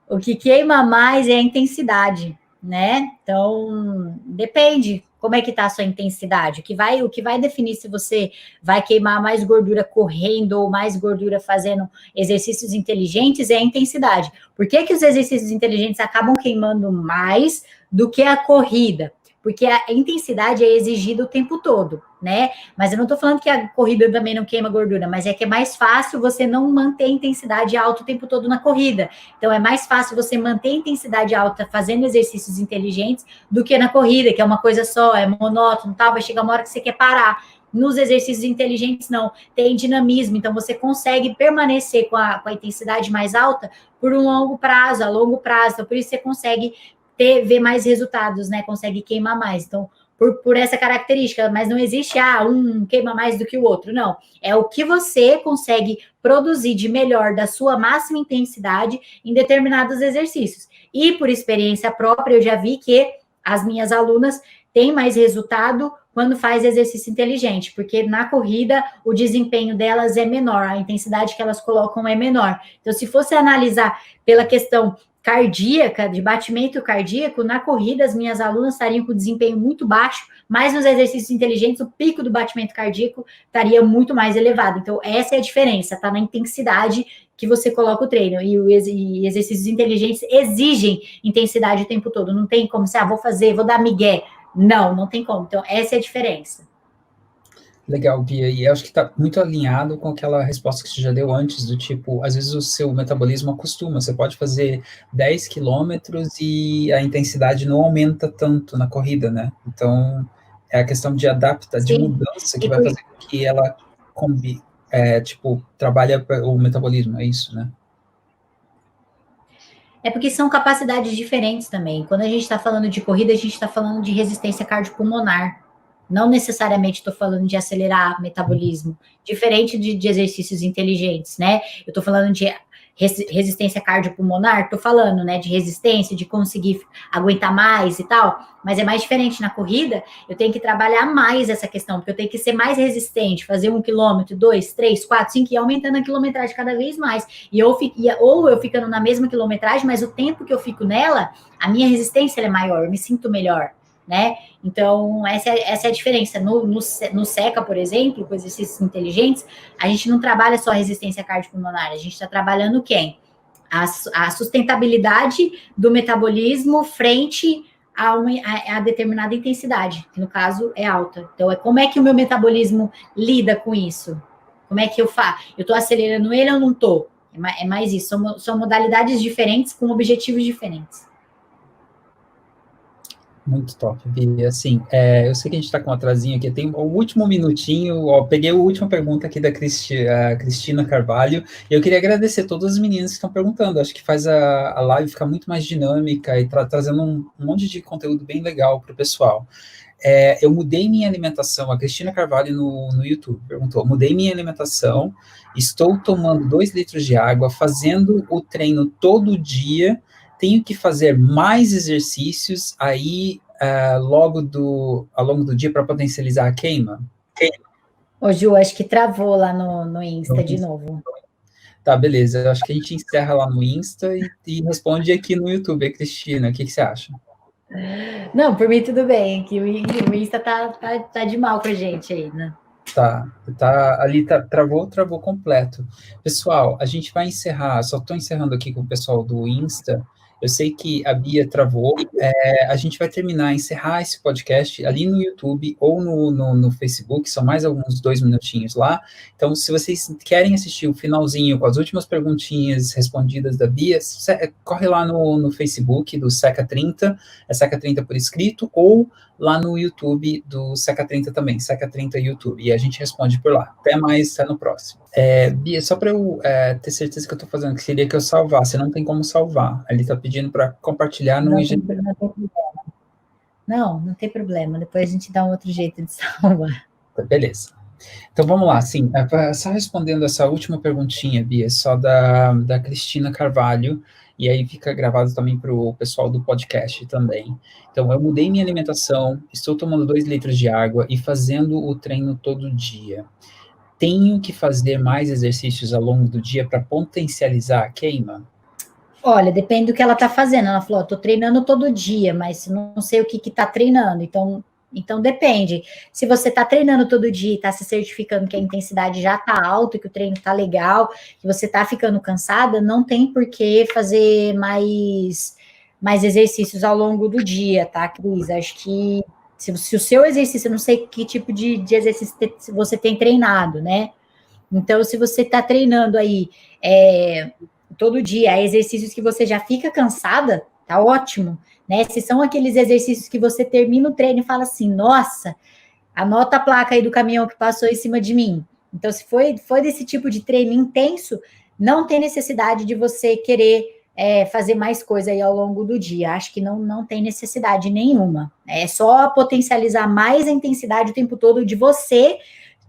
O que queima mais é a intensidade, né? Então, depende como é que está a sua intensidade. O que vai definir se você vai queimar mais gordura correndo ou mais gordura fazendo exercícios inteligentes é a intensidade. Por que os exercícios inteligentes acabam queimando mais do que a corrida? Porque a intensidade é exigida o tempo todo, né? Mas eu não estou falando que a corrida também não queima gordura, mas é que é mais fácil você não manter a intensidade alta o tempo todo na corrida. Então é mais fácil você manter a intensidade alta fazendo exercícios inteligentes do que na corrida, que é uma coisa só, é monótono, tal, vai chegar uma hora que você quer parar. Nos exercícios inteligentes, não. Tem dinamismo, então você consegue permanecer com a intensidade mais alta por um longo prazo, a longo prazo. Então, por isso você consegue ver mais resultados, né? Consegue queimar mais. Então, por essa característica, mas não existe, um queima mais do que o outro, não. É o que você consegue produzir de melhor da sua máxima intensidade em determinados exercícios. E por experiência própria, eu já vi que as minhas alunas têm mais resultado quando faz exercício inteligente, porque na corrida o desempenho delas é menor, a intensidade que elas colocam é menor. Então, se fosse analisar pela questão cardíaca, de batimento cardíaco, na corrida as minhas alunas estariam com desempenho muito baixo, mas nos exercícios inteligentes o pico do batimento cardíaco estaria muito mais elevado. Então, essa é a diferença, tá na intensidade que você coloca o treino. E exercícios inteligentes exigem intensidade o tempo todo. Não tem como, vou dar migué. Não tem como. Então, essa é a diferença. Legal, Bia, e eu acho que está muito alinhado com aquela resposta que você já deu antes, do tipo, às vezes o seu metabolismo acostuma, você pode fazer 10 quilômetros e a intensidade não aumenta tanto na corrida, né? Então, é a questão de adaptar, de Sim. mudança que vai fazer com que ela trabalhe o metabolismo, é isso, né? É porque são capacidades diferentes também. Quando a gente está falando de corrida, a gente está falando de resistência cardiopulmonar. Não necessariamente estou falando de acelerar metabolismo, diferente de exercícios inteligentes, né? Eu estou falando de resistência cardiopulmonar, estou falando, né, de resistência, de conseguir aguentar mais e tal, mas é mais diferente na corrida, eu tenho que trabalhar mais essa questão, porque eu tenho que ser mais resistente, fazer 1 quilômetro, 2, 3, 4, 5, e aumentando a quilometragem cada vez mais, ou eu ficando na mesma quilometragem, mas o tempo que eu fico nela, a minha resistência é maior, eu me sinto melhor, né? Então, essa é a diferença. No SECA, por exemplo, com exercícios inteligentes, a gente não trabalha só a resistência cardiopulmonar, a gente está trabalhando quem? A sustentabilidade do metabolismo frente a determinada intensidade, que no caso é alta. Então, como é que o meu metabolismo lida com isso? Como é que eu faço? Eu estou acelerando ele ou não estou? É mais isso. São modalidades diferentes com objetivos diferentes. Muito top, Bia. Assim, eu sei que a gente está com um atrasinho aqui, tem o último minutinho, ó, peguei a última pergunta aqui da Cristina Carvalho, e eu queria agradecer a todas as meninas que estão perguntando, acho que faz a live ficar muito mais dinâmica e trazendo um monte de conteúdo bem legal para o pessoal. Eu mudei minha alimentação, a Cristina Carvalho no YouTube perguntou, mudei minha alimentação, estou tomando 2 litros de água, fazendo o treino todo dia, tenho que fazer mais exercícios aí ao longo do dia para potencializar a queima? Ô, Ju, acho que travou lá no Insta de novo. Tá, beleza. Eu acho que a gente encerra lá no Insta e responde aqui no YouTube, Cristina. O que você acha? Não, por mim tudo bem, que o Insta tá de mal com a gente aí, né? Travou completo. Pessoal, a gente vai encerrar, só estou encerrando aqui com o pessoal do Insta, Eu sei que a Bia travou, a gente vai encerrar esse podcast ali no YouTube ou no Facebook, são mais alguns 2 minutinhos lá. Então, se vocês querem assistir o finalzinho com as últimas perguntinhas respondidas da Bia, corre lá no Facebook do Seca 30, é Seca 30 por escrito, ou lá no YouTube do Seca 30 também, Seca 30 YouTube, e a gente responde por lá. Até mais, até no próximo. Bia, só para eu ter certeza que eu estou fazendo, que seria que eu salvasse, não tem como salvar. Ele está pedindo para compartilhar no IGTV. Não tem problema, depois a gente dá um outro jeito de salvar. Beleza. Então vamos lá, sim, só respondendo essa última perguntinha, Bia, só da Cristina Carvalho, e aí fica gravado também para o pessoal do podcast também. Então, eu mudei minha alimentação, estou tomando 2 litros de água e fazendo o treino todo dia. Tenho que fazer mais exercícios ao longo do dia para potencializar a queima? Olha, depende do que ela está fazendo. Ela falou, estou treinando todo dia, mas não sei o que está treinando. Então depende. Se você está treinando todo dia e está se certificando que a intensidade já está alta, que o treino está legal, que você está ficando cansada, não tem por que fazer mais exercícios ao longo do dia, tá, Cris? Acho que se o seu exercício, eu não sei que tipo de exercício você tem treinado, né? Então, se você está treinando aí todo dia, exercícios que você já fica cansada, tá ótimo, né? Se são aqueles exercícios que você termina o treino e fala assim, nossa, anota a placa aí do caminhão que passou em cima de mim. Então, se foi desse tipo de treino intenso, não tem necessidade de você querer fazer mais coisa aí ao longo do dia. Acho que não tem necessidade nenhuma. É só potencializar mais a intensidade o tempo todo de você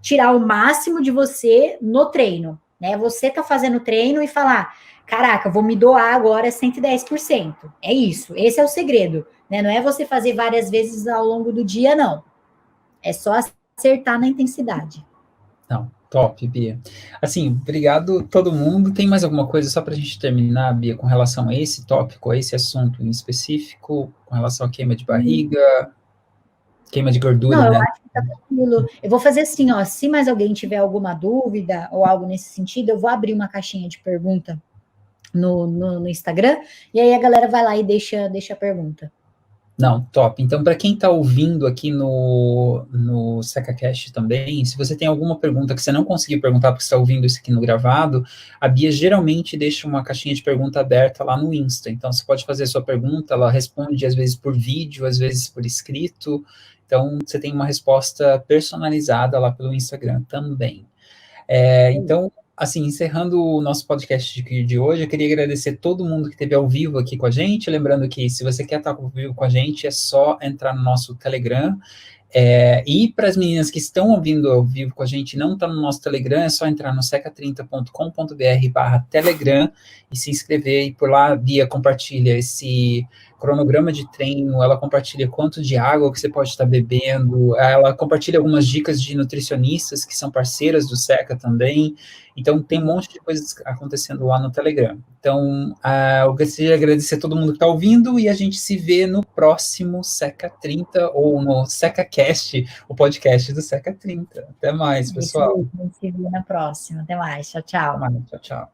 tirar o máximo de você no treino, né? Você tá fazendo treino e falar, caraca, vou me doar agora 110%. É isso, esse é o segredo, né? Não é você fazer várias vezes ao longo do dia, não. É só acertar na intensidade. Não, top, Bia. Assim, obrigado todo mundo. Tem mais alguma coisa só para a gente terminar, Bia, com relação a esse tópico, a esse assunto em específico, com relação à queima de barriga, queima de gordura, não, né? Eu acho que tá tranquilo. Eu vou fazer assim, ó, se mais alguém tiver alguma dúvida ou algo nesse sentido, eu vou abrir uma caixinha de pergunta no Instagram, e aí a galera vai lá e deixa a pergunta. Não, top. Então, para quem está ouvindo aqui no SecaCast também, se você tem alguma pergunta que você não conseguiu perguntar porque está ouvindo isso aqui no gravado, a Bia geralmente deixa uma caixinha de pergunta aberta lá no Insta. Então, você pode fazer a sua pergunta, ela responde às vezes por vídeo, às vezes por escrito. Então, você tem uma resposta personalizada lá pelo Instagram também. Então, assim, encerrando o nosso podcast de hoje, eu queria agradecer todo mundo que esteve ao vivo aqui com a gente, lembrando que se você quer estar ao vivo com a gente, é só entrar no nosso Telegram, e para as meninas que estão ouvindo ao vivo com a gente e não estão no nosso Telegram, é só entrar no seca30.com.br/Telegram e se inscrever, e por lá a Bia compartilha esse cronograma de treino, ela compartilha quanto de água que você pode estar bebendo, ela compartilha algumas dicas de nutricionistas que são parceiras do Seca também. Então, tem um monte de coisas acontecendo lá no Telegram. Então, eu gostaria de agradecer a todo mundo que está ouvindo e a gente se vê no próximo Seca 30 ou no SecaCast, o podcast do Seca 30. Até mais, pessoal. A gente se vê na próxima. Até mais. Tchau, tchau. Até mais. Tchau, tchau.